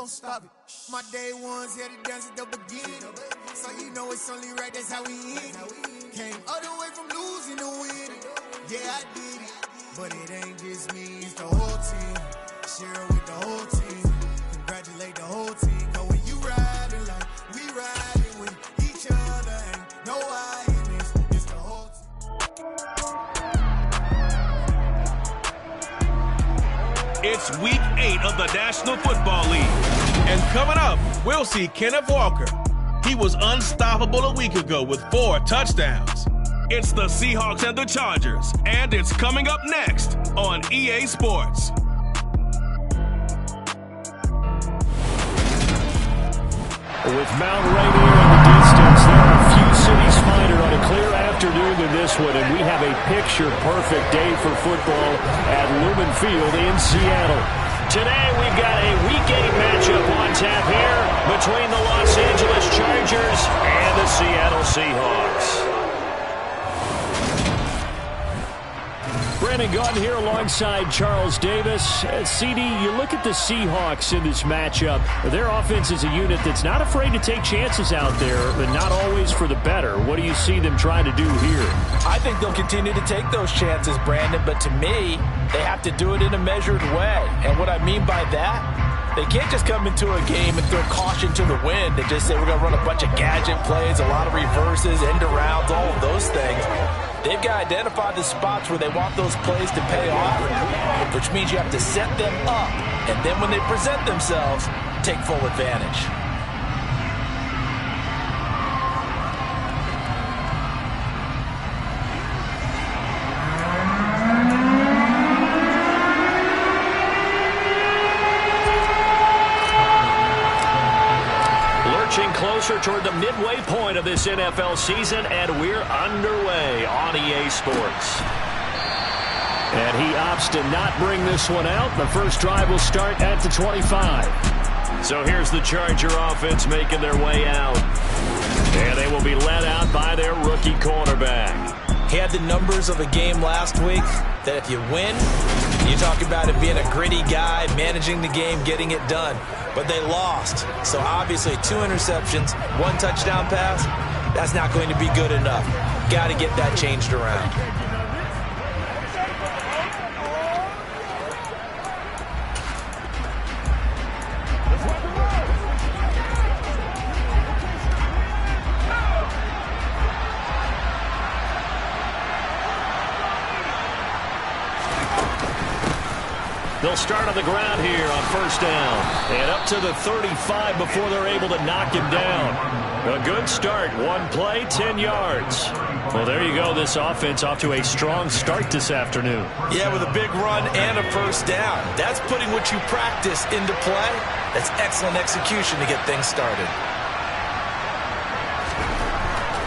gon' stop it. My day ones had to dance at the beginning. So you know it's only right, that's how we end it. Came all the way from losing to winning. Yeah, I did it. But it ain't just me, it's the whole team. Share it with the whole team. Congratulate the whole team. Cause when you riding like we riding with each other, ain't no I in this, it's the whole team. It's week 8 of the National Football League. And coming up, we'll see Kenneth Walker. He was unstoppable a week ago with 4 touchdowns. It's the Seahawks and the Chargers, and it's coming up next on EA Sports. With Mount Rainier in the distance, there are a few cities finer on a clear afternoon than this one, and we have a picture-perfect day for football at Lumen Field in Seattle. Today, we've got a Week 8 matchup on tap here between the Los Angeles Chargers and the Seattle Seahawks. Brandon Gaudin here alongside Charles Davis. CD, you look at the Seahawks in this matchup. Their offense is a unit that's not afraid to take chances out there, but not always for the better. What do you see them trying to do here? I think they'll continue to take those chances, Brandon, but to me, they have to do it in a measured way. And what I mean by that, they can't just come into a game and throw caution to the wind and just say we're going to run a bunch of gadget plays, a lot of reverses, end arounds, all of those things. They've got to identify the spots where they want those plays to pay off, which means you have to set them up, and then when they present themselves, take full advantage. Closer toward the midway point of this NFL season, and we're underway on EA Sports. And he opts to not bring this one out. The first drive will start at the 25. So here's the Charger offense making their way out. And they will be led out by their rookie quarterback. He had the numbers of a game last week that if you win, you talk about it being a gritty guy, managing the game, getting it done. But they lost. So obviously 2 interceptions, 1 touchdown pass, that's not going to be good enough. Got to get that changed around. They'll start on the ground here on first down. And up to the 35 before they're able to knock him down. A good start. 1 play, 10 yards. Well, there you go. This offense off to a strong start this afternoon. Yeah, with a big run and a first down. That's putting what you practice into play. That's excellent execution to get things started.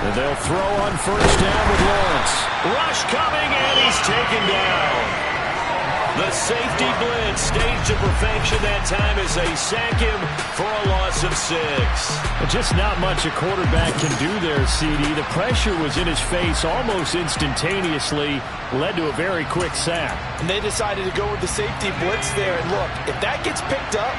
And they'll throw on first down with Lawrence. Rush coming, and he's taken down. The safety blitz staged to perfection that time as they sack him for a loss of 6. Just not much a quarterback can do there, CD. The pressure was in his face almost instantaneously, led to a very quick sack. And they decided to go with the safety blitz there. And look, if that gets picked up,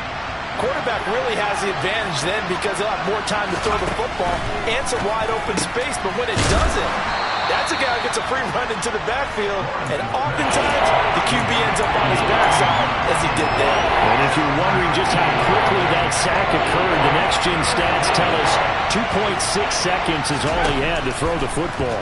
quarterback really has the advantage then because he'll have more time to throw the football and some wide open space. But when it doesn't, that's a guy who gets a free run into the backfield, and oftentimes the QB ends up on his backside as he did there. And if you're wondering just how quickly that sack occurred, the next-gen stats tell us 2.6 seconds is all he had to throw the football.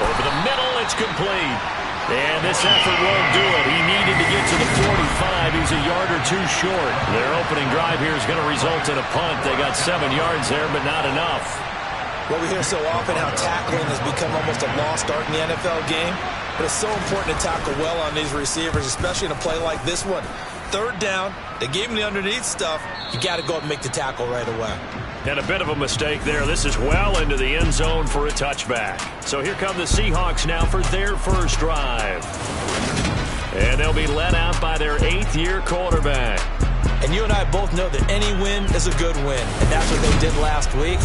Over the middle, it's complete. And this effort won't do it. He needed to get to the 45. He's a yard or 2 short. Their opening drive here is going to result in a punt. They got 7 yards there, but not enough. Well, we hear so often how tackling has become almost a lost art in the NFL game, but it's so important to tackle well on these receivers, especially in a play like this one. 3rd down, they gave him the underneath stuff. You got to go up and make the tackle right away. And a bit of a mistake there. This is well into the end zone for a touchback. So here come the Seahawks now for their first drive. And they'll be led out by their 8th-year quarterback. And you and I both know that any win is a good win, and that's what they did last week.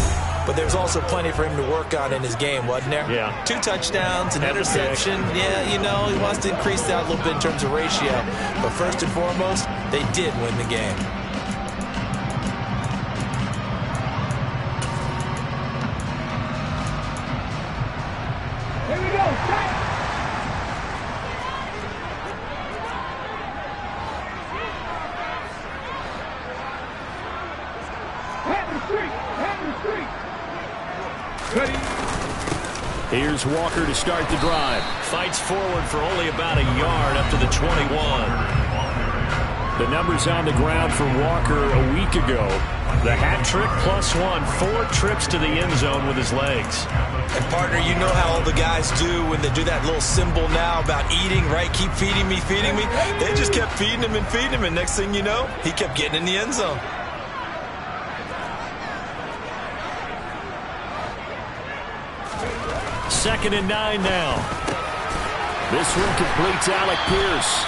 but there's also plenty for him to work on in his game, wasn't there? Yeah. 2 touchdowns, an interception. Yeah, you know, he wants to increase that a little bit in terms of ratio. But first and foremost, they did win the game. Here we go. Here's Walker to start the drive. Fights forward for only about a yard up to the 21. The numbers on the ground for Walker a week ago. The hat trick +1, 4 trips to the end zone with his legs. And, partner, you know how all the guys do when they do that little symbol now about eating, right? Keep feeding me, feeding me. They just kept feeding him, and next thing you know, he kept getting in the end zone. Second and 9 now. This one completes Alec Pierce.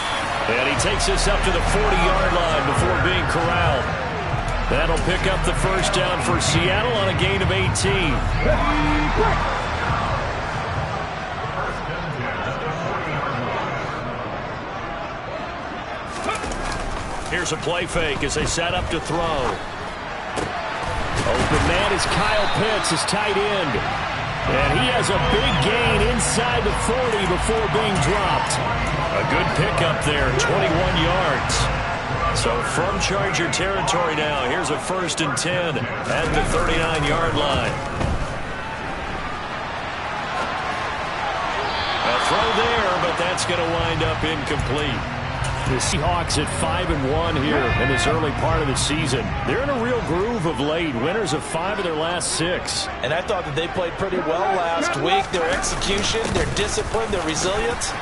And he takes us up to the 40-yard line before being corralled. That'll pick up the first down for Seattle on a gain of 18. Here's a play fake as they set up to throw. Open man is Kyle Pitts, his tight end. And he has a big gain inside the 40 before being dropped. A good pickup there, 21 yards. So from Charger territory now, here's a 1st and 10 at the 39-yard line. A throw there, but that's going to wind up incomplete. The Seahawks at 5-1 here in this early part of the season. They're in a real groove of late. Winners of 5 of their last 6. And I thought that they played pretty well last week. Their execution, their discipline, their resilience,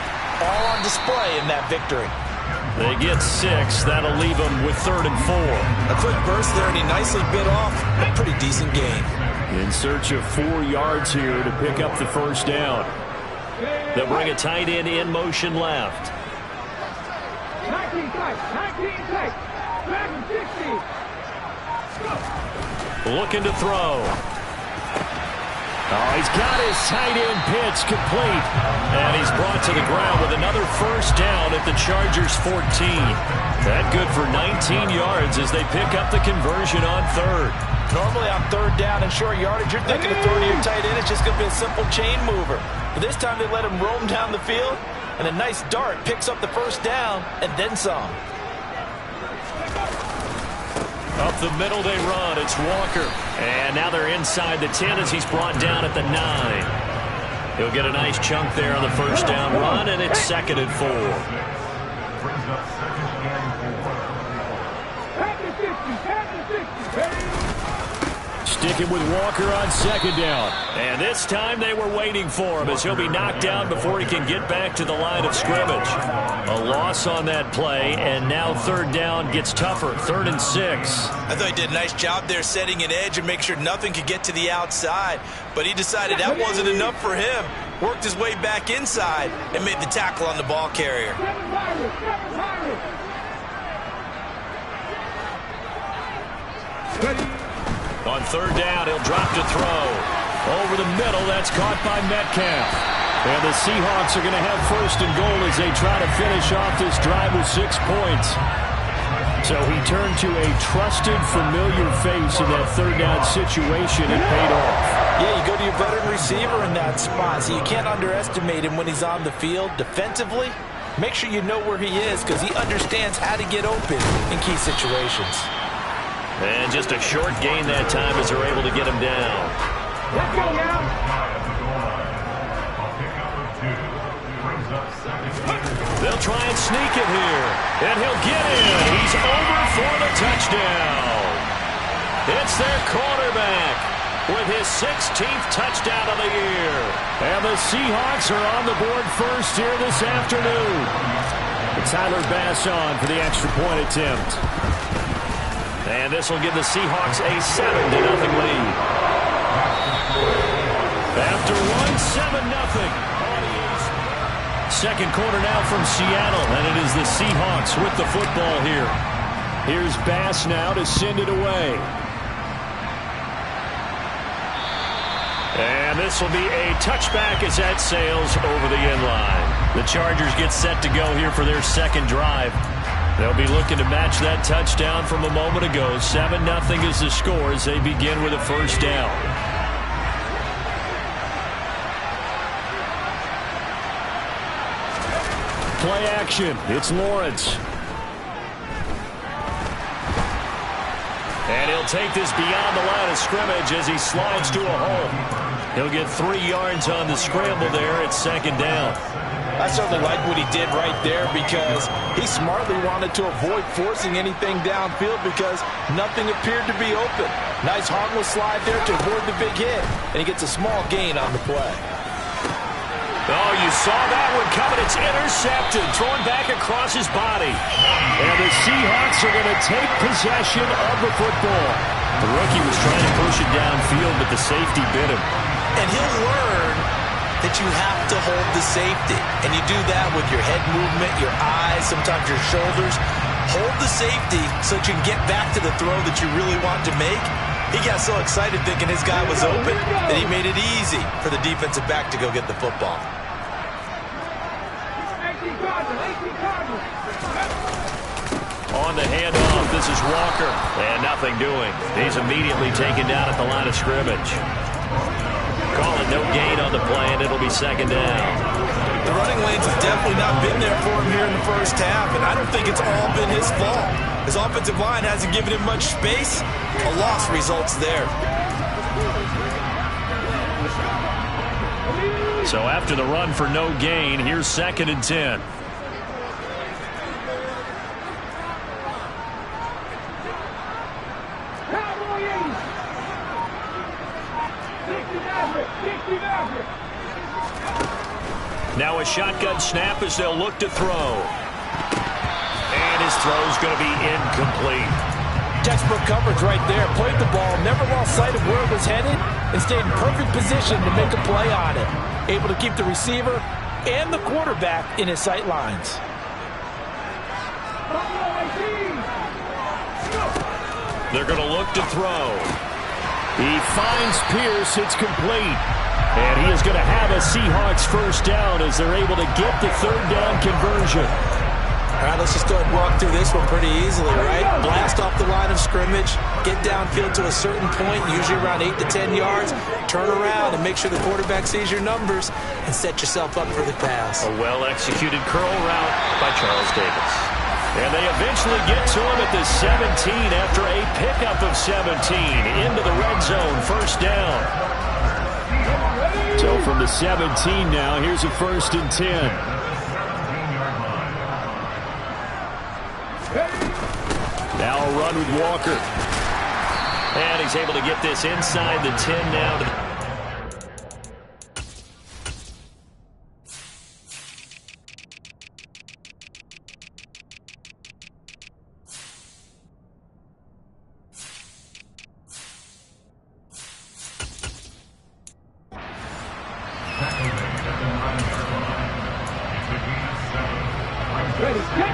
all on display in that victory. They get 6. That'll leave them with 3rd and 4. A quick burst there, and he nicely bit off a pretty decent gain. In search of 4 yards here to pick up the first down. They'll bring a tight end in motion left. 19 tight, 60. Looking to throw. Oh, he's got his tight end pitch complete. And he's brought to the ground with another first down at the Chargers' 14. That good for 19 yards as they pick up the conversion on 3rd. Normally on 3rd down and short yardage, you're thinking of throwing to your tight end. It's just going to be a simple chain mover. But this time they let him roam down the field. And a nice dart picks up the first down and then some. Up the middle they run. It's Walker. And now they're inside the 10 as he's brought down at the 9. He'll get a nice chunk there on the first down run, and it's 2nd and 4. Sticking with Walker on 2nd down. And this time they were waiting for him as he'll be knocked down before he can get back to the line of scrimmage. A loss on that play, and now 3rd down gets tougher. 3rd and 6. I thought he did a nice job there setting an edge and make sure nothing could get to the outside. But he decided that wasn't enough for him. Worked his way back inside and made the tackle on the ball carrier. On 3rd down, he'll drop to throw. Over the middle, that's caught by Metcalf. And the Seahawks are going to have 1st and goal as they try to finish off this drive with 6 points. So he turned to a trusted, familiar face in that 3rd down situation and paid off. Yeah, you go to your veteran receiver in that spot, so you can't underestimate him when he's on the field. Defensively, make sure you know where he is because he understands how to get open in key situations. And just a short gain that time as they're able to get him down. Let's go now. They'll try and sneak it here. And he'll get in. He's over for the touchdown. It's their quarterback with his 16th touchdown of the year. And the Seahawks are on the board first here this afternoon. Tyler Bass on for the extra point attempt. And this will give the Seahawks a 7-0 lead. After one, 7-0. Second quarter now from Seattle, and it is the Seahawks with the football here. Here's Bass now to send it away. And this will be a touchback as that sails over the end line. The Chargers get set to go here for their second drive. They'll be looking to match that touchdown from a moment ago. 7-0 is the score as they begin with a first down. Play action. It's Lawrence. And he'll take this beyond the line of scrimmage as he slides to a hole. He'll get 3 yards on the scramble there at second down. I certainly like what he did right there because he smartly wanted to avoid forcing anything downfield because nothing appeared to be open. Nice harmless slide there to avoid the big hit, and he gets a small gain on the play. Oh, you saw that one coming. It's intercepted, thrown back across his body. And the Seahawks are going to take possession of the football. The rookie was trying to push it downfield, but the safety bit him. And he'll learn that you have to hold the safety. And you do that with your head movement, your eyes, sometimes your shoulders. Hold the safety so that you can get back to the throw that you really want to make. He got so excited thinking his guy was open that he made it easy for the defensive back to go get the football. On the handoff, this is Walker. And nothing doing. He's immediately taken down at the line of scrimmage. Call it no gain on the play, and it'll be second down. The running lanes have definitely not been there for him here in the first half, and I don't think it's all been his fault. His offensive line hasn't given him much space. A loss results there. So after the run for no gain, here's 2nd and 10. Now a shotgun snap as they'll look to throw. And his throw's going to be incomplete. Textbook coverage right there. Played the ball, never lost sight of where it was headed, and stayed in perfect position to make a play on it. Able to keep the receiver and the quarterback in his sight lines. They're going to look to throw. He finds Pierce. It's complete. And he is going to have a Seahawks first down as they're able to get the third down conversion. All right, let's just go ahead and walk through this one pretty easily, right? Blast off the line of scrimmage, get downfield to a certain point, usually around 8 to 10 yards, turn around and make sure the quarterback sees your numbers and set yourself up for the pass. A well-executed curl route by Charles Davis. And they eventually get to him at the 17 after a pickup of 17 into the red zone, first down. So from the 17 now, here's a 1st and 10. Now a run with Walker. And he's able to get this inside the 10 now to the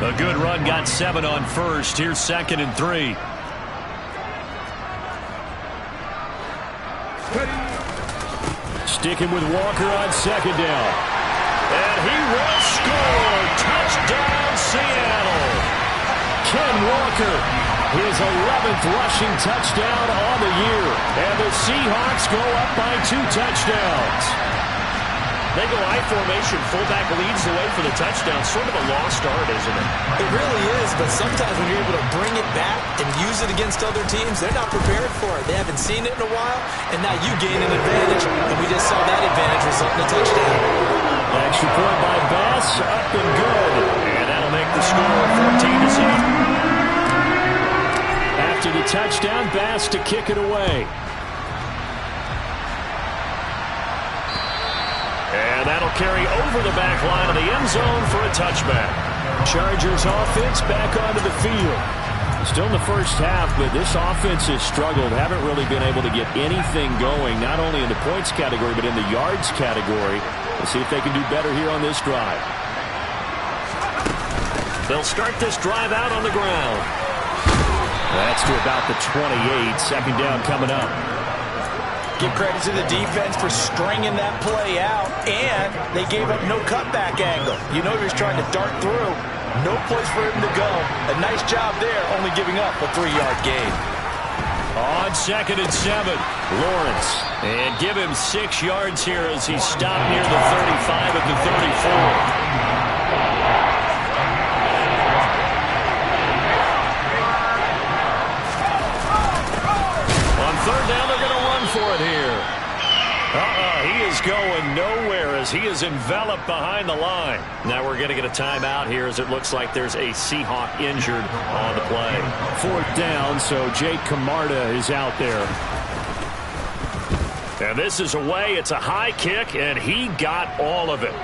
A good run, got 7 on first. Here's 2nd and 3. Sticking with Walker on 2nd down. And he will score. Touchdown, Seattle. Ken Walker, his 11th rushing touchdown on the year. And the Seahawks go up by 2 touchdowns. They go I formation, fullback leads the way for the touchdown. Sort of a lost art, isn't it? It really is, but sometimes when you're able to bring it back and use it against other teams, they're not prepared for it. They haven't seen it in a while, and now you gain an advantage, and we just saw that advantage result in a touchdown. Extra point by Bass, up and good. And that'll make the score 14-7. After the touchdown, Bass to kick it away. And that'll carry over the back line of the end zone for a touchback. Chargers offense back onto the field. Still in the first half, but this offense has struggled. Haven't really been able to get anything going, not only in the points category, but in the yards category. We'll see if they can do better here on this drive. They'll start this drive out on the ground. That's to about the 28. 2nd down coming up. Give credit to the defense for stringing that play out, and they gave up no cutback angle. You know he was trying to dart through. No place for him to go. A nice job there, only giving up a 3-yard gain. On 2nd and 7, Lawrence. And give him 6 yards here as he stopped near the 35 at the 34. Third down, they're going to run for it here. He is going nowhere as he is enveloped behind the line. Now we're going to get a timeout here as it looks like there's a Seahawk injured on the play. 4th down, so Jake Camarda is out there. And this is away. It's a high kick, and he got all of it.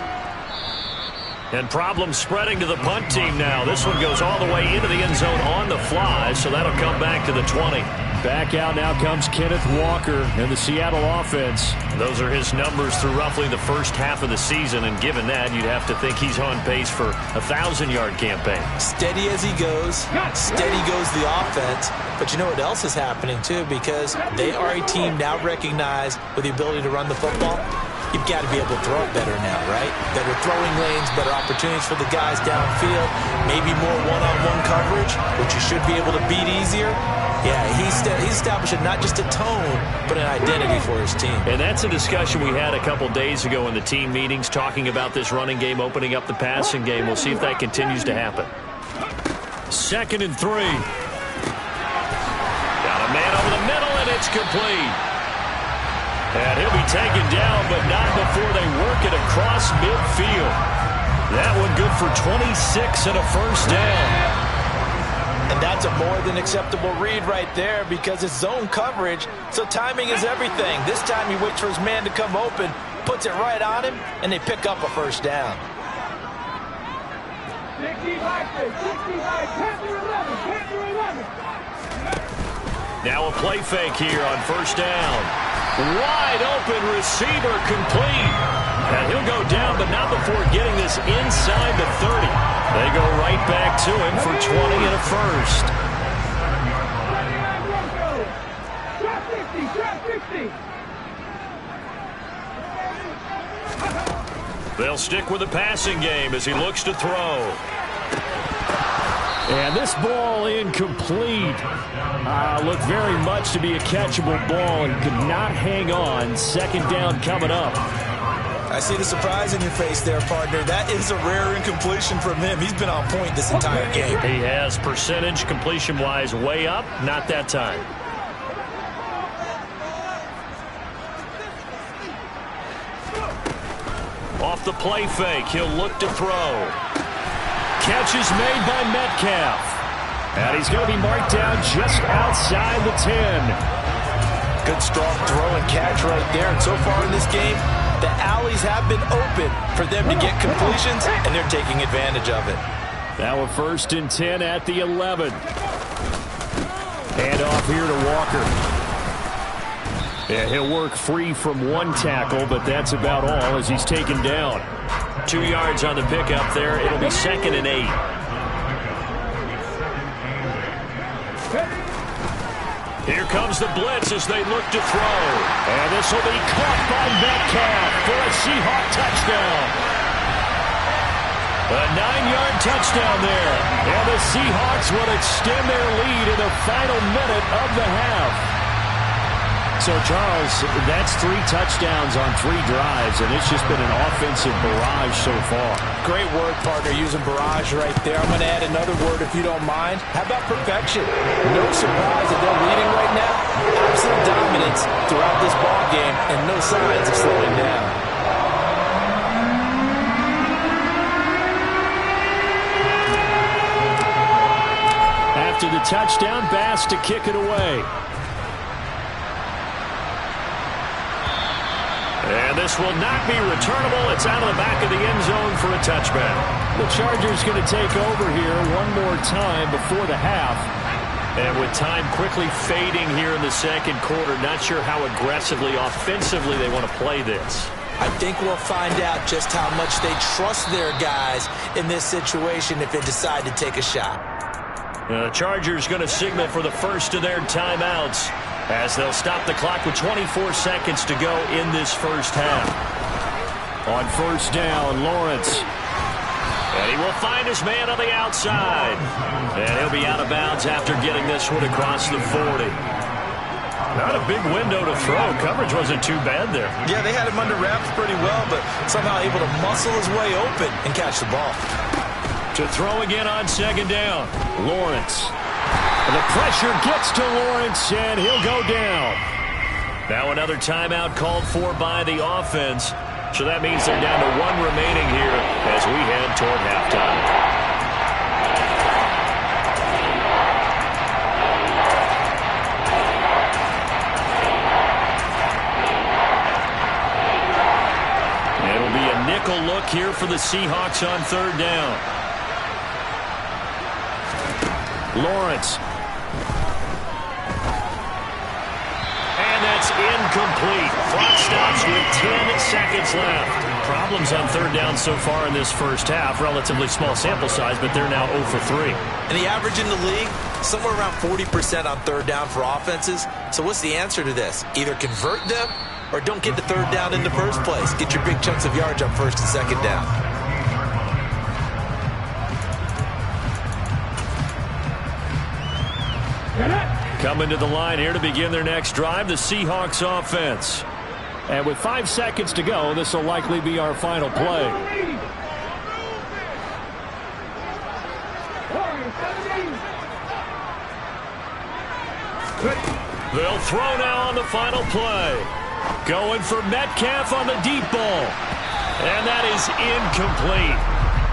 And problems spreading to the punt team now. This one goes all the way into the end zone on the fly, so that'll come back to the 20. Back out now comes Kenneth Walker and the Seattle offense. Those are his numbers through roughly the first half of the season, and given that, you'd have to think he's on pace for a 1,000-yard campaign. Steady as he goes, steady goes the offense. But you know what else is happening, too, because they are a team now recognized with the ability to run the football. You've got to be able to throw it better now, right? Better throwing lanes, better opportunities for the guys downfield, maybe more one-on-one coverage, which you should be able to beat easier. Yeah, he's establishing not just a tone, but an identity for his team. And that's a discussion we had a couple days ago in the team meetings, talking about this running game, opening up the passing game. We'll see if that continues to happen. 2nd and 3. Got a man over the middle, and it's complete. And he'll be taken down, but not before they work it across midfield. That one good for 26 and a first down. And that's a more than acceptable read right there because it's zone coverage, so timing is everything. This time he waits for his man to come open, puts it right on him, and they pick up a first down. 65, Panther 11, Panther 11. Now a play fake here on first down. Wide open receiver complete. And he'll go down, but not before getting this inside the 30. They go right back to him for 20 and a first. They'll stick with the passing game as he looks to throw. And this ball incomplete. Looked very much to be a catchable ball and could not hang on. 2nd down coming up. I see the surprise in your face there, partner. That is a rare incompletion from him. He's been on point this entire game. He has percentage completion-wise way up. Not that time. Off the play fake, he'll look to throw. Catch is made by Metcalf. And he's going to be marked down just outside the 10. Good strong throw and catch right there. And so far in this game, the alleys have been open for them to get completions, and they're taking advantage of it. Now a 1st and 10 at the 11. Hand off here to Walker. Yeah, he'll work free from one tackle, but that's about all as he's taken down. 2 yards on the pickup there. It'll be 2nd and 8. Here comes the blitz as they look to throw. And this will be caught by Metcalf for a Seahawk touchdown. A 9-yard touchdown there. And the Seahawks will extend their lead in the final minute of the half. So, Charles, that's 3 touchdowns on 3 drives, and it's just been an offensive barrage so far. Great word, partner, using barrage right there. I'm going to add another word if you don't mind. How about perfection? No surprise that they're leading right now. Absolute dominance throughout this ball game, and no signs of slowing down. After the touchdown, Bass to kick it away. And this will not be returnable. It's out of the back of the end zone for a touchback. The Chargers going to take over here one more time before the half. And with time quickly fading here in the second quarter, not sure how aggressively, offensively they want to play this. I think we'll find out just how much they trust their guys in this situation if they decide to take a shot. The Chargers going to signal for the first of their timeouts. as they'll stop the clock with 24 seconds to go in this first half. On first down, Lawrence. And he will find his man on the outside. And he'll be out of bounds after getting this one across the 40. Not a big window to throw. Coverage wasn't too bad there. Yeah, they had him under wraps pretty well, but somehow able to muscle his way open and catch the ball. To throw again on second down, Lawrence. The pressure gets to Lawrence, and he'll go down. Now another timeout called for by the offense. So that means they're down to one remaining here as we head toward halftime. It'll be a nickel look here for the Seahawks on third down. Lawrence. And that's incomplete. Clock stops with 10 seconds left. Problems on third down so far in this first half. Relatively small sample size, but they're now 0 for 3. And the average in the league, somewhere around 40% on third down for offenses. So what's the answer to this? Either convert them or don't get to third down in the first place. Get your big chunks of yards on first and second down. Coming to the line here to begin their next drive, the Seahawks offense. And with 5 seconds to go, this will likely be our final play. They'll throw now on the final play. Going for Metcalf on the deep ball. And that is incomplete.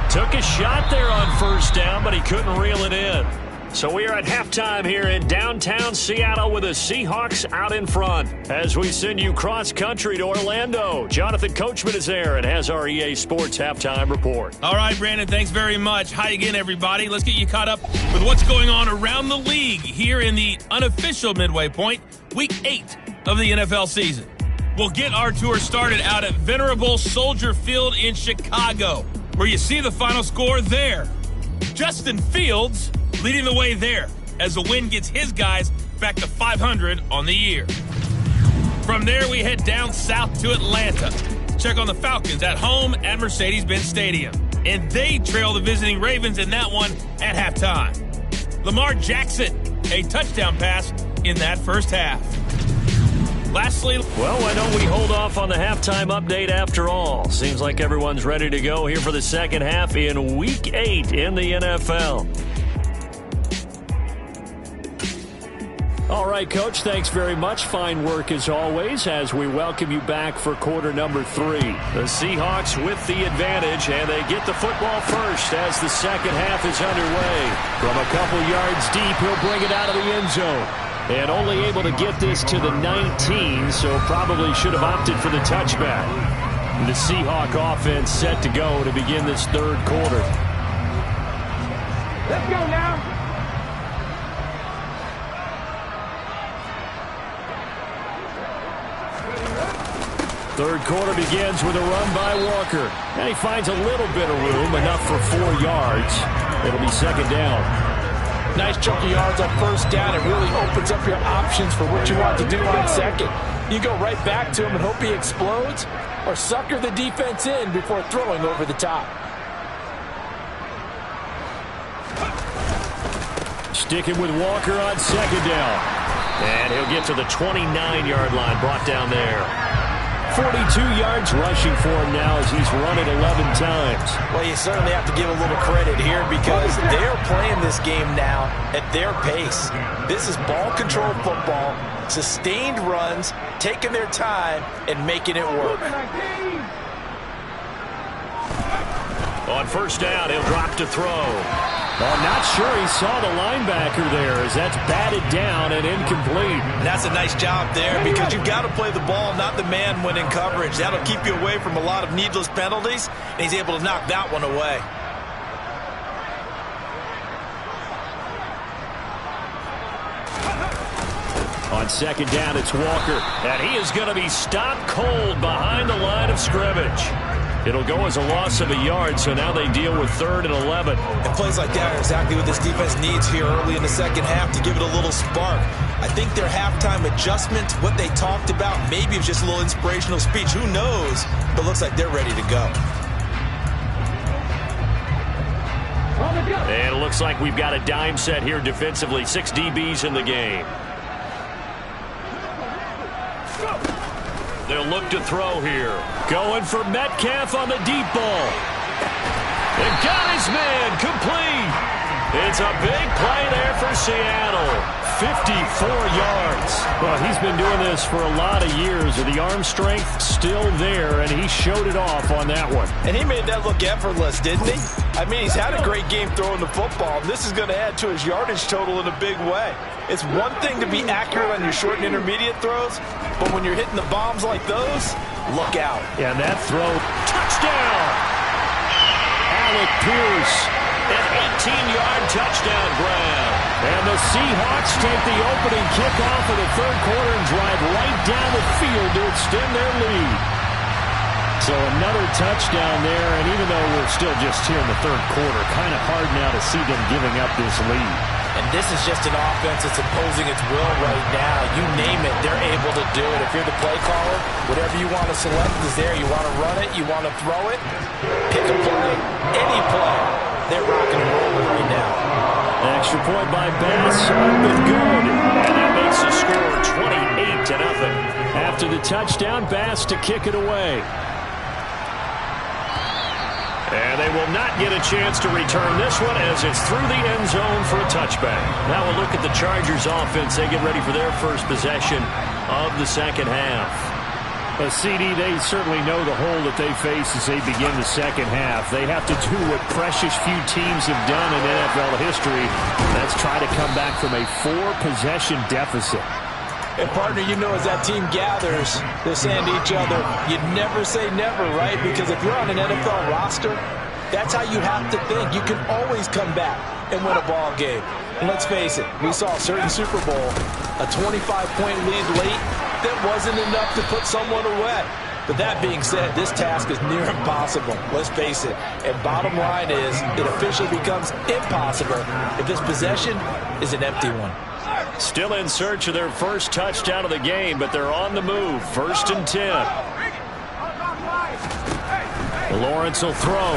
Took a shot there on first down, but he couldn't reel it in. So we are at halftime here in downtown Seattle with the Seahawks out in front. As we send you cross-country to Orlando, Jonathan Coachman is there and has our EA Sports halftime report. All right, Brandon, thanks very much. Hi again, everybody. Let's get you caught up with what's going on around the league here in the unofficial midway point, Week 8 of the NFL season. We'll get our tour started out at Venerable Soldier Field in Chicago, where you see the final score there. Justin Fields leading the way there as the win gets his guys back to 500 on the year. From there, we head down south to Atlanta. Check on the Falcons at home at Mercedes-Benz Stadium. And they trail the visiting Ravens in that one at halftime. Lamar Jackson, a touchdown pass in that first half. Lastly, well, why don't we hold off on the halftime update after all? Seems like everyone's ready to go here for the second half in Week 8 in the NFL. All right, Coach, thanks very much. Fine work as always as we welcome you back for quarter number 3. The Seahawks with the advantage, and they get the football first as the second half is underway. From a couple yards deep, he'll bring it out of the end zone. And only able to get this to the 19, so probably should have opted for the touchback. The Seahawk offense set to go to begin this third quarter. Let's go now. Third quarter begins with a run by Walker. And he finds a little bit of room, enough for 4 yards. It'll be second down. Nice chunk of yards on first down. It really opens up your options for what you want to do on second. You go right back to him and hope he explodes, or sucker the defense in before throwing over the top. Sticking with Walker on second down. And he'll get to the 29-yard line, brought down there. 42 yards rushing for him now as he's run it 11 times. Well, you certainly have to give a little credit here because they're playing this game now at their pace. This is ball control football, sustained runs, taking their time and making it work. On first down, he'll drop to throw. I'm not sure he saw the linebacker there as that's batted down and incomplete. And that's a nice job there because you've got to play the ball, not the man when in coverage. That'll keep you away from a lot of needless penalties, and he's able to knock that one away. On second down, it's Walker. And he is going to be stopped cold behind the line of scrimmage. It'll go as a loss of a yard, so now they deal with 3rd and 11. And plays like that are exactly what this defense needs here early in the second half to give it a little spark. I think their halftime adjustment, what they talked about, maybe it was just a little inspirational speech. Who knows? But looks like they're ready to go. And it looks like we've got a dime set here defensively. 6 DBs in the game. They'll look to throw here. Going for Metcalf on the deep ball. And got his man complete. It's a big play there for Seattle. 54 yards. Well, he's been doing this for a lot of years. The arm strength still there, and he showed it off on that one. And he made that look effortless, didn't he? I mean, he's had a great game throwing the football. This is going to add to his yardage total in a big way. It's one thing to be accurate on your short and intermediate throws, but when you're hitting the bombs like those, look out. Yeah, and that throw, touchdown! Alec Pierce. An 18-yard touchdown grab. And the Seahawks take the opening kickoff of the third quarter and drive right down the field to extend their lead. So another touchdown there, and even though we're still just here in the third quarter, kind of hard now to see them giving up this lead. And this is just an offense that's imposing its will right now. You name it, they're able to do it. If you're the play caller, whatever you want to select is there. You want to run it, you want to throw it, pick a play, any play. They're rocking and rolling right now. Extra point by Bass, up and good. And that makes the score 28-0. After the touchdown, Bass to kick it away. And they will not get a chance to return this one as it's through the end zone for a touchback. Now we'll look at the Chargers offense. They get ready for their first possession of the second half. CD, they certainly know the hole that they face as they begin the second half. They have to do what precious few teams have done in NFL history. That's try to come back from a 4-possession deficit. And, partner, you know, as that team gathers, they're saying to each other, you never say never, right? Because if you're on an NFL roster, that's how you have to think. You can always come back and win a ball game. And let's face it, we saw a certain Super Bowl, a 25-point lead late, that wasn't enough to put someone away. But that being said, this task is near impossible. Let's face it. And bottom line is, it officially becomes impossible if this possession is an empty one. Still in search of their first touchdown of the game, but they're on the move. 1st and 10. Lawrence will throw.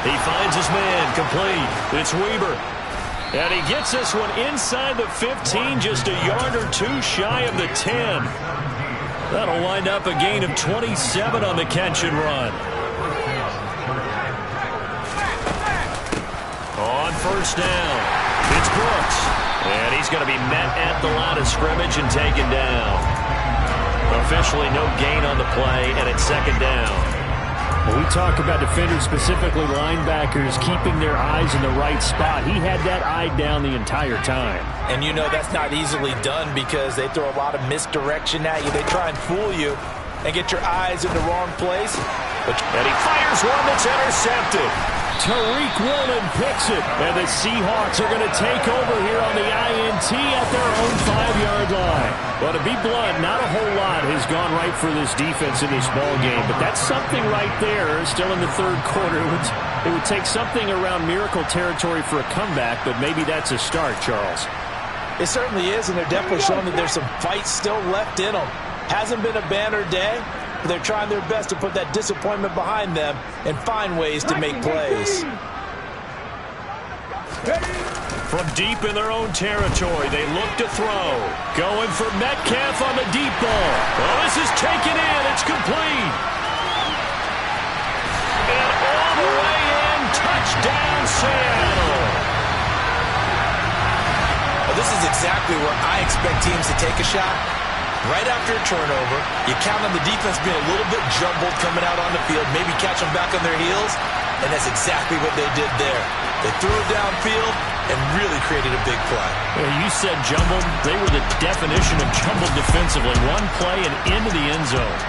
He finds his man complete. It's Weber. And he gets this one inside the 15, just a yard or two shy of the 10. That'll wind up a gain of 27 on the catch and run. On 1st down, it's Brooks. And he's going to be met at the line of scrimmage and taken down. Officially no gain on the play, and it's 2nd down. Well, we talk about defenders, specifically linebackers, keeping their eyes in the right spot. He had that eye down the entire time. And you know that's not easily done because they throw a lot of misdirection at you. They try and fool you and get your eyes in the wrong place. And he fires one that's intercepted. Tariq Woolen picks it, and the Seahawks are going to take over here on the INT at their own 5-yard line. Well, to be blunt, not a whole lot has gone right for this defense in this ball game, but that's something right there. Still in the third quarter, it would take something around miracle territory for a comeback, but maybe that's a start, Charles. It certainly is, and they're definitely showing that there's some fight still left in them. Hasn't been a banner day. They're trying their best to put that disappointment behind them and find ways to make plays. From deep in their own territory, they look to throw. Going for Metcalf on the deep ball. Oh, this is taken in. It's complete. And all the way in, touchdown Seattle. Well, this is exactly where I expect teams to take a shot. Right after a turnover, you count on the defense being a little bit jumbled coming out on the field, maybe catch them back on their heels, and that's exactly what they did there. They threw it downfield and really created a big play. Well, you said jumbled. They were the definition of jumbled defensively. One play and into the end zone.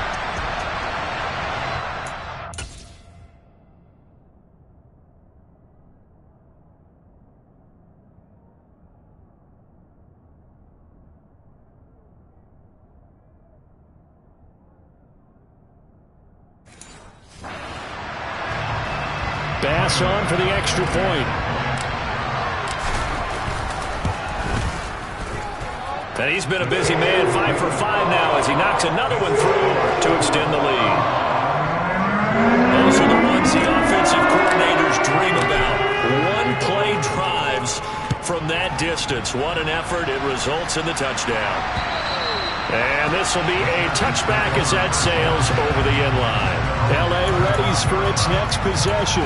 Bass on for the extra point. And he's been a busy man, 5 for 5 now as he knocks another one through to extend the lead. Those are the ones the offensive coordinators dream about. One-play drives from that distance. What an effort. It results in the touchdown. And this will be a touchback as that sails over the end line. L.A. readies for its next possession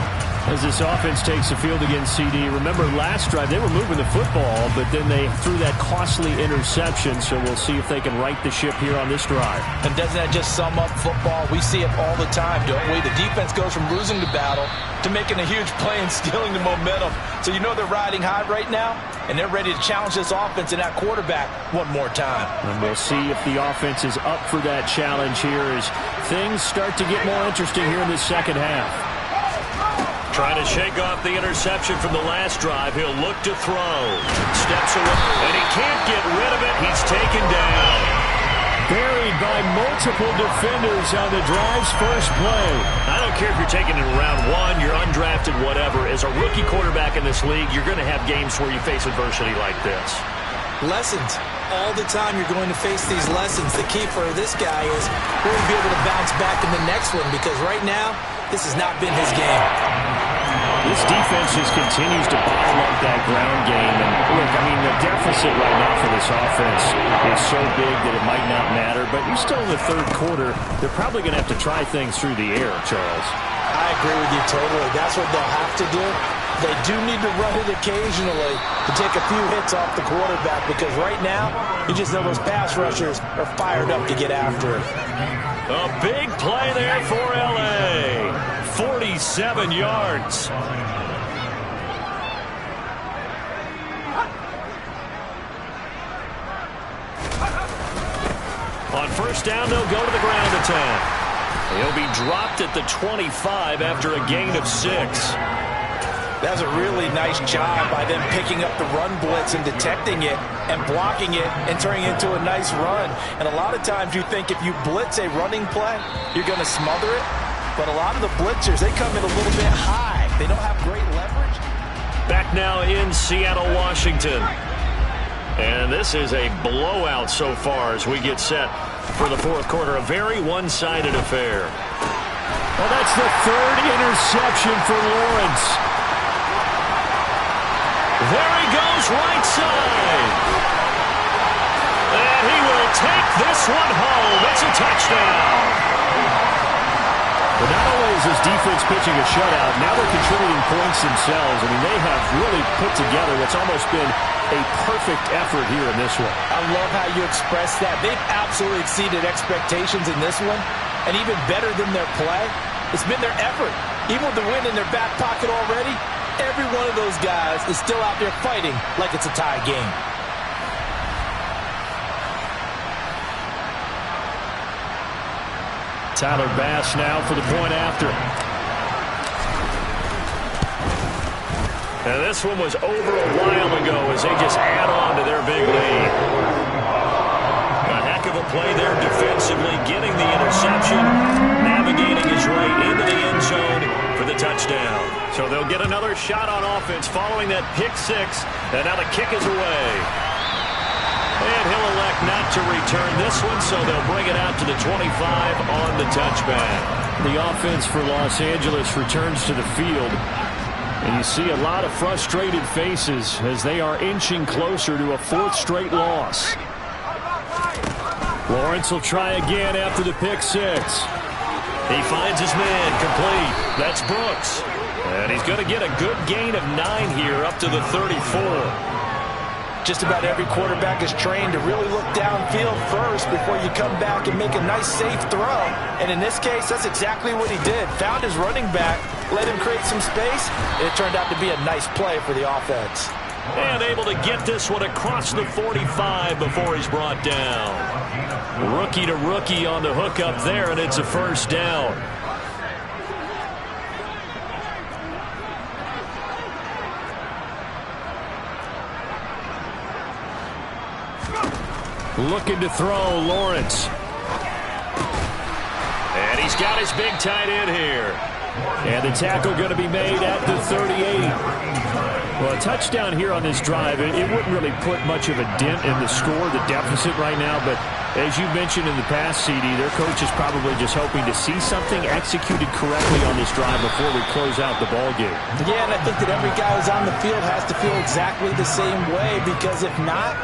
as this offense takes the field against CD. Remember, last drive they were moving the football, but then they threw that costly interception, so we'll see if they can right the ship here on this drive. And doesn't that just sum up football? We see it all the time, don't we? The defense goes from losing the battle to making a huge play and stealing the momentum. So you know they're riding high right now, and they're ready to challenge this offense and that quarterback one more time. And we'll see if the offense is up for that challenge here as things start to get more interesting here in the second half. Trying to shake off the interception from the last drive. He'll look to throw. Steps away, and he can't get rid of it. He's taken down. Buried by multiple defenders on the drive's first play. I don't care if you're taking it in round 1, you're undrafted, whatever. As a rookie quarterback in this league, you're going to have games where you face adversity like this. Lessons. All the time you're going to face these lessons. The key for this guy is will he be able to bounce back in the next one, because right now, this has not been his game. This defense just continues to bottle up that ground game. And look, I mean, the deficit right now for this offense is so big that it might not matter. But you're still in the third quarter. They're probably going to have to try things through the air, Charles. I agree with you totally. That's what they'll have to do. They do need to run it occasionally to take a few hits off the quarterback, because right now, you just know those pass rushers are fired up to get after it. A big play there for L.A. 47 yards. On first down, they'll go to the ground attack. He'll be dropped at the 25 after a gain of 6. That's a really nice job by them picking up the run blitz and detecting it and blocking it and turning it into a nice run. And a lot of times you think if you blitz a running play, you're going to smother it. But a lot of the blitzers, they come in a little bit high. They don't have great leverage. Back now in Seattle, Washington. And this is a blowout so far as we get set for the fourth quarter. A very one-sided affair. Well, that's the third interception for Lawrence. There he goes, right side. And he will take this one home. It's a touchdown. But not only is this defense pitching a shutout, now they're contributing points themselves. I mean, they have really put together what's almost been a perfect effort here in this one. I love how you express that. They've absolutely exceeded expectations in this one, and even better than their play, it's been their effort. Even with the win in their back pocket already, every one of those guys is still out there fighting like it's a tie game. Tyler Bass now for the point after. And this one was over a while ago as they just add on to their big lead. A heck of a play there defensively, getting the interception, navigating his way into the end zone for the touchdown. So they'll get another shot on offense following that pick 6, and now the kick is away. And he'll elect not to return this one, so they'll bring it out to the 25 on the touchback. The offense for Los Angeles returns to the field. And you see a lot of frustrated faces as they are inching closer to a 4th straight loss. Lawrence will try again after the pick 6. He finds his man complete. That's Brooks. And he's going to get a good gain of 9 here up to the 34. Just about every quarterback is trained to really look downfield first before you come back and make a nice, safe throw. And in this case, that's exactly what he did. Found his running back, let him create some space, and it turned out to be a nice play for the offense. And able to get this one across the 45 before he's brought down. Rookie to rookie on the hook up there, and it's a first down. Looking to throw, Lawrence. And he's got his big tight end here. And the tackle going to be made at the 38. Well, a touchdown here on this drive, it wouldn't really put much of a dent in the score, the deficit right now. But as you mentioned in the past, CD, their coach is probably just hoping to see something executed correctly on this drive before we close out the ball game. Yeah, and I think that every guy who's on the field has to feel exactly the same way, because if not,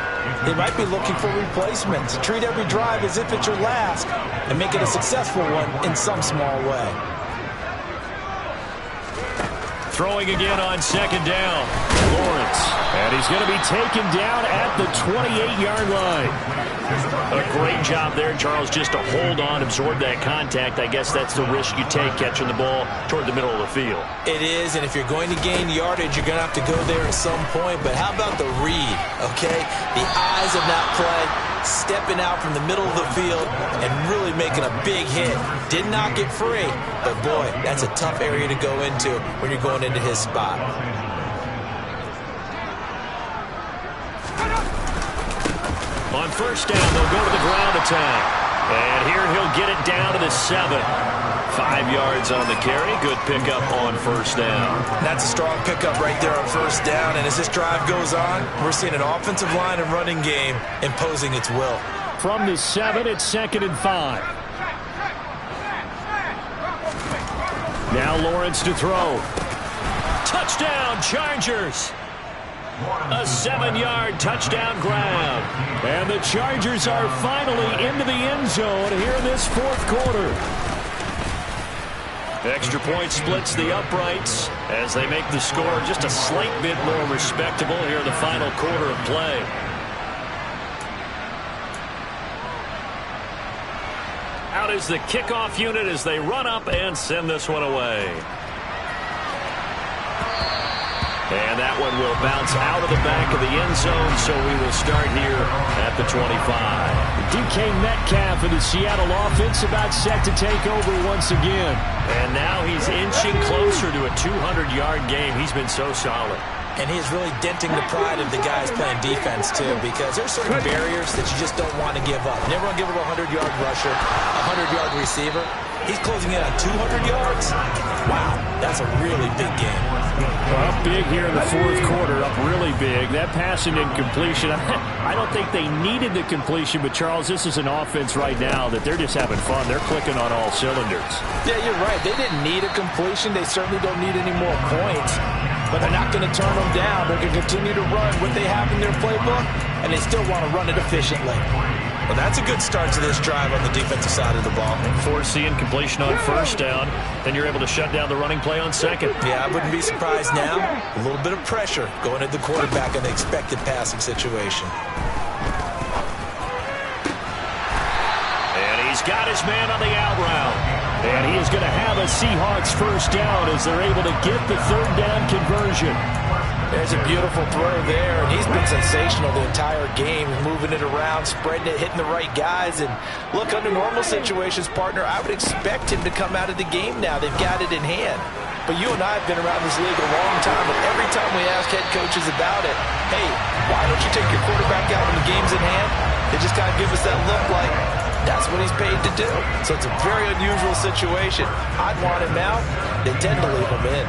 they might be looking for replacements. Treat every drive as if it's your last and make it a successful one in some small way. Throwing again on second down. Lawrence. And he's going to be taken down at the 28-yard line. A great job there, Charles, just to hold on, absorb that contact. I guess that's the risk you take catching the ball toward the middle of the field. It is, and if you're going to gain yardage, you're going to have to go there at some point. But how about the read, okay? The eyes of that play, stepping out from the middle of the field and really making a big hit. Did not get free, but boy, that's a tough area to go into when you're going into his spot. On first down, they'll go to the ground attack. And here he'll get it down to the 7. 5 yards on the carry. Good pickup on first down. That's a strong pickup right there on first down. And as this drive goes on, we're seeing an offensive line and running game imposing its will. From the 7, it's 2nd and 5. Now Lawrence to throw. Touchdown, Chargers. A 7-yard touchdown grab. And the Chargers are finally into the end zone here in this fourth quarter. Extra point splits the uprights as they make the score just a slight bit more respectable here in the final quarter of play. Out is the kickoff unit as they run up and send this one away. And that one will bounce out of the back of the end zone, so we will start here at the 25. DK Metcalf of the Seattle offense about set to take over once again. And now he's inching closer to a 200-yard game. He's been so solid. And he's really denting the pride of the guys playing defense, too, because there's certain barriers that you just don't want to give up. Never want to give up a 100-yard rusher, a 100-yard receiver. He's closing in on 200 yards. Wow, that's a really big game. Well, up big here in the fourth quarter, up really big. That passing incompletion, I don't think they needed the completion, but Charles, this is an offense right now that they're just having fun. They're clicking on all cylinders. Yeah, you're right. They didn't need a completion. They certainly don't need any more points, but they're not going to turn them down. They're going to continue to run what they have in their playbook, and they still want to run it efficiently. Well, that's a good start to this drive on the defensive side of the ball. Forcing completion on first down, then you're able to shut down the running play on second. Yeah, I wouldn't be surprised now. A little bit of pressure going at the quarterback in the expected passing situation. And he's got his man on the out route. And he is going to have a Seahawks first down as they're able to get the third down conversion. There's a beautiful throw there, and he's been sensational the entire game, moving it around, spreading it, hitting the right guys. And look, under normal situations, partner, I would expect him to come out of the game now. They've got it in hand. But you and I have been around this league a long time, and every time we ask head coaches about it, hey, why don't you take your quarterback out when the game's in hand? They just kind of give us that look like that's what he's paid to do. So it's a very unusual situation. I'd want him out. They tend to leave him in.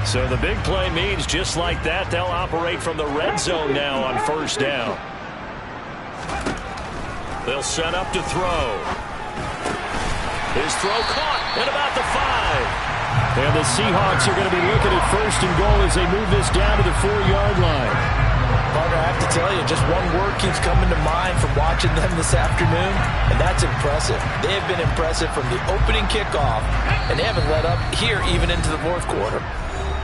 So the big play means just like that, they'll operate from the red zone now on first down. They'll set up to throw. His throw caught at about the 5. And the Seahawks are going to be looking at first and goal as they move this down to the 4-yard line. Partner, I have to tell you, just one word keeps coming to mind from watching them this afternoon, and that's impressive. They have been impressive from the opening kickoff, and they haven't let up here even into the fourth quarter.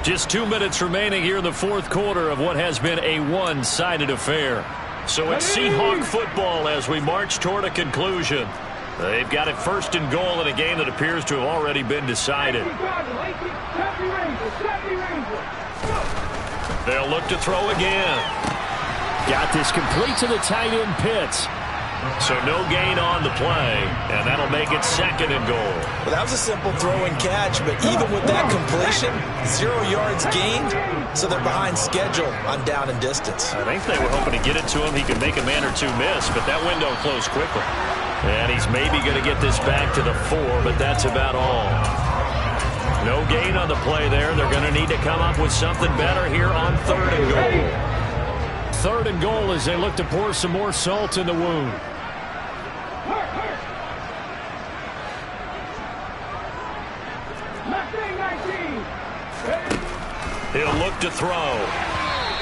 Just 2 minutes remaining here in the fourth quarter of what has been a one-sided affair. So it's Seahawk football as we march toward a conclusion. They've got it first and goal in a game that appears to have already been decided. They'll look to throw again. Got this complete to the tight end Pitts. So no gain on the play, and that'll make it second and goal. Well, that was a simple throw and catch, but even with that completion, 0 yards gained, so they're behind schedule on down and distance. I think they were hoping to get it to him. He could make a man or two miss, but that window closed quickly. And he's maybe going to get this back to the 4, but that's about all. gain on the play there. They're going to need to come up with something better here on 3rd and goal. 3rd and goal as they look to pour some more salt in the wound. He'll look to throw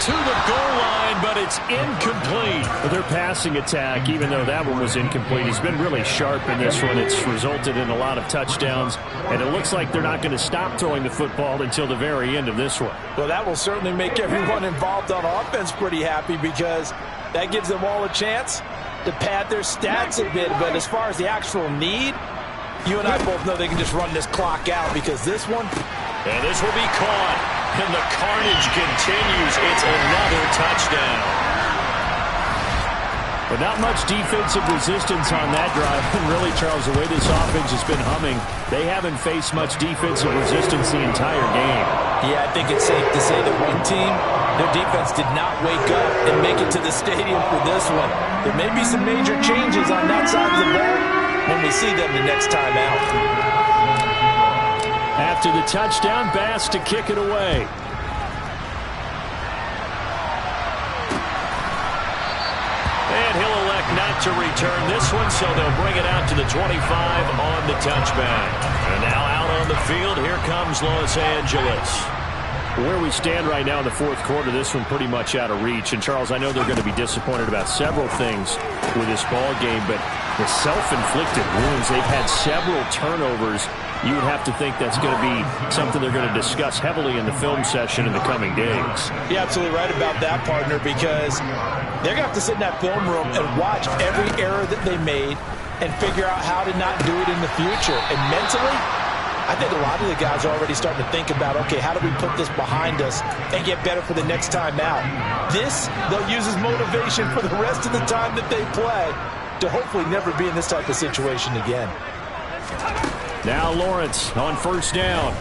to the goal line, but it's incomplete. Their passing attack, even though that one was incomplete, has been really sharp in this one. It's resulted in a lot of touchdowns, and it looks like they're not going to stop throwing the football until the very end of this one. Well, that will certainly make everyone involved on offense pretty happy because that gives them all a chance to pad their stats a bit. But as far as the actual need, you and I both know they can just run this clock out because this one... And this will be caught, and the carnage continues. It's another touchdown. But not much defensive resistance on that drive. And really, Charles, the way this offense has been humming, they haven't faced much defensive resistance the entire game. Yeah, I think it's safe to say that Y.T.M, their defense did not wake up and make it to the stadium for this one. There may be some major changes on that side of the ball when we see them the next time out. After the touchdown, Bass to kick it away. And he'll elect not to return this one, so they'll bring it out to the 25 on the touchback. And now out on the field, here comes Los Angeles. Where we stand right now in the 4th quarter, this one pretty much out of reach. And, Charles, I know they're going to be disappointed about several things with this ball game, but the self-inflicted wounds, they've had several turnovers. You would have to think that's going to be something they're going to discuss heavily in the film session in the coming days. You're absolutely right about that, partner, because they're going to have to sit in that film room and watch every error that they made and figure out how to not do it in the future. And mentally, I think a lot of the guys are already starting to think about, okay, how do we put this behind us and get better for the next time out? This, they'll use as motivation for the rest of the time that they play to hopefully never be in this type of situation again. Now Lawrence on 1st down.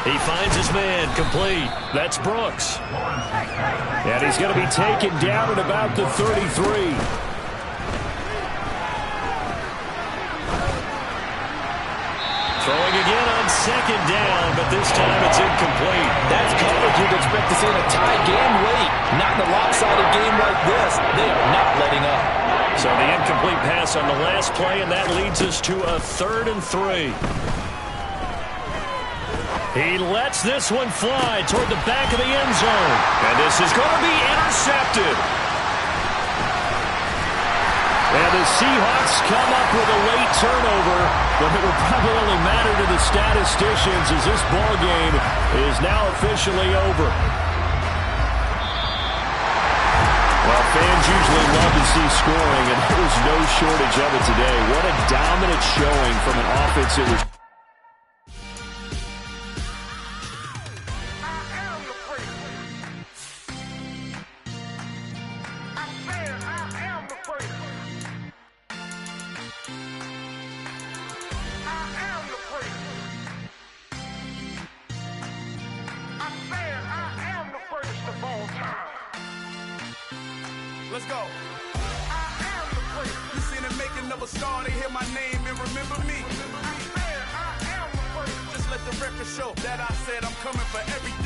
He finds his man, complete. That's Brooks. And he's going to be taken down at about the 33. Throwing again on 2nd down, but this time it's incomplete. That's coverage you'd expect to see in a tie game late. Not in a lopsided game like this. They are not letting up. So the incomplete pass on the last play, and that leads us to a 3rd and 3. He lets this one fly toward the back of the end zone. And this is going to be intercepted. And the Seahawks come up with a late turnover, but it will probably only matter to the statisticians as this ball game is now officially over. Well, fans usually love to see scoring, and there was no shortage of it today. What a dominant showing from an offense that was... Let's go. I am the great. You seen the making of a star, they hear my name and remember me. I am the great. Just let the record show that I said I'm coming for everything.